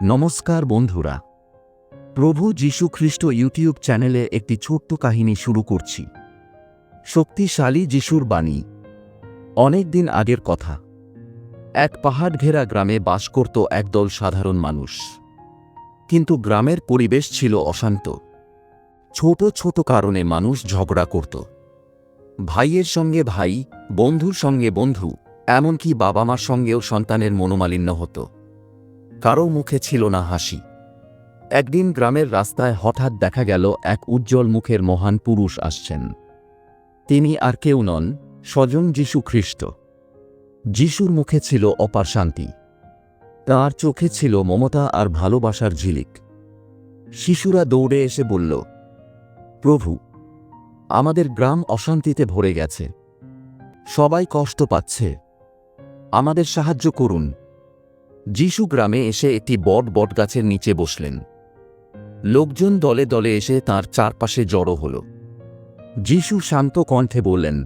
নমস্কার বন্ধুরা, প্রভু যীশু খ্রিস্ট ইউটিউব চ্যানেলে একটি ছোট্ট কাহিনী শুরু করছি। শক্তিশালী যিশুর বাণী। অনেক দিন আগের কথা। এক পাহাড় ঘেরা গ্রামে বাস করত একদল সাধারণ মানুষ। কিন্তু গ্রামের পরিবেশ ছিল অশান্ত। ছোট ছোট কারণে মানুষ ঝগড়া করত। ভাইয়ের সঙ্গে ভাই, বন্ধুর সঙ্গে বন্ধু, এমনকি বাবা মার সঙ্গেও সন্তানের মনোমালিন্য হতো। কারও মুখে ছিল না হাসি। একদিন গ্রামের রাস্তায় হঠাৎ দেখা গেল এক উজ্জ্বল মুখের মহান পুরুষ আসছেন। তিনি আর কেউ নন, স্বয়ং যীশু খ্রিস্ট। যিশুর মুখে ছিল অপার শান্তি। তাঁর চোখে ছিল মমতা আর ভালোবাসার ঝিলিক। শিশুরা দৌড়ে এসে বলল, প্রভু, আমাদের গ্রাম অশান্তিতে ভরে গেছে। সবাই কষ্ট পাচ্ছে, আমাদের সাহায্য করুন। যিশু গ্রামে এসে একটি বটগাছের নিচে বসলেন। লোকজন দলে দলে এসে তাঁর চারপাশে জড়ো হল। যিশু শান্ত কণ্ঠে বললেন,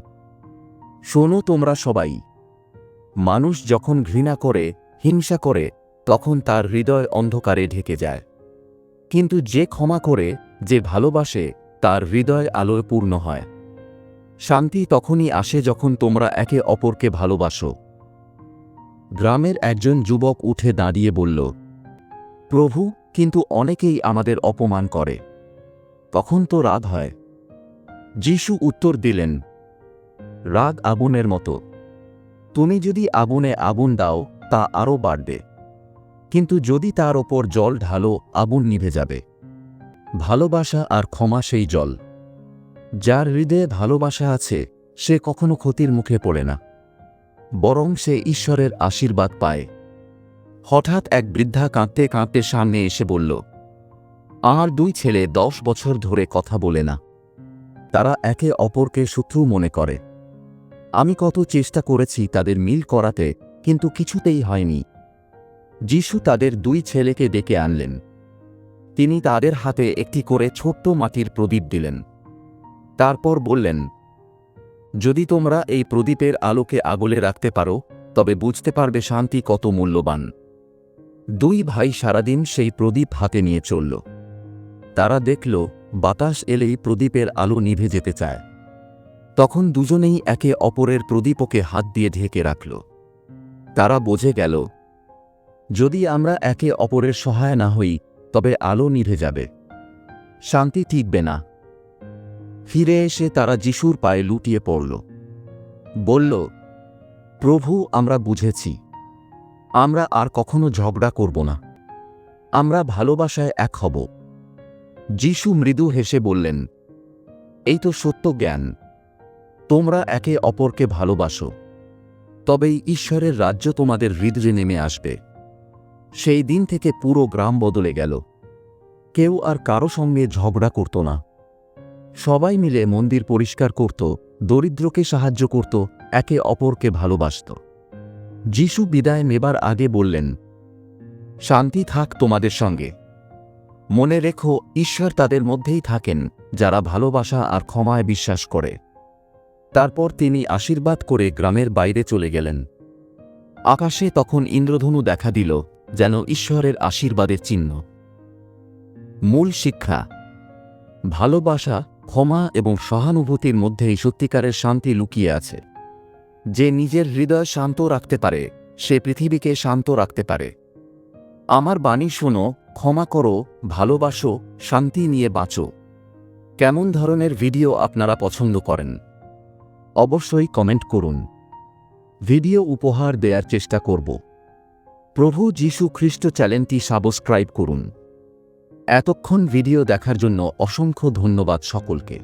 শোনো তোমরা সবাই, মানুষ যখন ঘৃণা করে, হিংসা করে, তখন তার হৃদয় অন্ধকারে ঢেকে যায়। কিন্তু যে ক্ষমা করে, যে ভালোবাসে, তার হৃদয় আলোয় পূর্ণ হয়। শান্তি তখনই আসে যখন তোমরা একে অপরকে ভালোবাসো। গ্রামের একজন যুবক উঠে দাঁড়িয়ে বলল, প্রভু, কিন্তু অনেকেই আমাদের অপমান করে, তখন তো রাগ হয়। যিশু উত্তর দিলেন, রাগ আগুনের মতো। তুমি যদি আগুনে আগুন দাও, তা আরও বাড়বে, কিন্তু যদি তার ওপর জল ঢালো, আগুন নিভে যাবে। ভালোবাসা আর ক্ষমা সেই জল। যার হৃদয়ে ভালোবাসা আছে, সে কখনো ক্ষতির মুখে পড়ে না, বরং সে ঈশ্বরের আশীর্বাদ পায়। হঠাৎ এক বৃদ্ধা কাঁদতে কাঁদতে সামনে এসে বলল, আমার 2 ছেলে 10 বছর ধরে কথা বলে না। তারা একে অপরকে শত্রু মনে করে। আমি কত চেষ্টা করেছি তাদের মিল করাতে, কিন্তু কিছুতেই হয়নি। যিশু তাদের 2 ছেলেকে ডেকে আনলেন। তিনি তাদের হাতে একটি করে ছোট্ট মাটির প্রদীপ দিলেন। তারপর বললেন, যদি তোমরা এই প্রদীপের আলোকে আগলে রাখতে পারো, তবে বুঝতে পারবে শান্তি কত মূল্যবান। 2 ভাই সারাদিন সেই প্রদীপ হাতে নিয়ে চলল। তারা দেখল, বাতাস এলেই প্রদীপের আলো নিভে যেতে চায়। তখন দুজনেই একে অপরের প্রদীপকে হাত দিয়ে ঢেকে রাখল। তারা বুঝে গেল, যদি আমরা একে অপরের সহায় না হই, তবে আলো নিভে যাবে, শান্তি টিকবে না। ফিরে এসে তারা যিশুর পায়ে লুটিয়ে পড়ল। বলল, প্রভু, আমরা বুঝেছি, আমরা আর কখনো ঝগড়া করব না। আমরা ভালোবাসায় এক হব। যিশু মৃদু হেসে বললেন, এই তো সত্য জ্ঞান। তোমরা একে অপরকে ভালোবাসো, তবেই ঈশ্বরের রাজ্য তোমাদের হৃদয়ে নেমে আসবে। সেই দিন থেকে পুরো গ্রাম বদলে গেল। কেউ আর কারো সঙ্গে ঝগড়া করত না। সবাই মিলে মন্দির পরিষ্কার করত, দরিদ্রকে সাহায্য করত, একে অপরকে ভালোবাসত। যিশু বিদায় নেবার আগে বললেন, শান্তি থাক তোমাদের সঙ্গে। মনে রেখো, ঈশ্বর তাদের মধ্যেই থাকেন যারা ভালোবাসা আর ক্ষমায় বিশ্বাস করে। তারপর তিনি আশীর্বাদ করে গ্রামের বাইরে চলে গেলেন। আকাশে তখন ইন্দ্রধনু দেখা দিল, যেন ঈশ্বরের আশীর্বাদের চিহ্ন। মূল শিক্ষা: ভালোবাসা, ক্ষমা এবং সহানুভূতির মধ্যেই সত্যিকারের শান্তি লুকিয়ে আছে। যে নিজের হৃদয় শান্ত রাখতে পারে, সে পৃথিবীকে শান্ত রাখতে পারে। আমার বাণী শোনো, ক্ষমা করো, ভালোবাসো, শান্তি নিয়ে বাঁচো। কেমন ধরনের ভিডিও আপনারা পছন্দ করেন? অবশ্যই কমেন্ট করুন। ভিডিও উপহার দেওয়ার চেষ্টা করব। প্রভু যীশু খ্রিস্ট চ্যানেলটি সাবস্ক্রাইব করুন। এতক্ষণ ভিডিও দেখার জন্য অসংখ্য ধন্যবাদ সকলকে।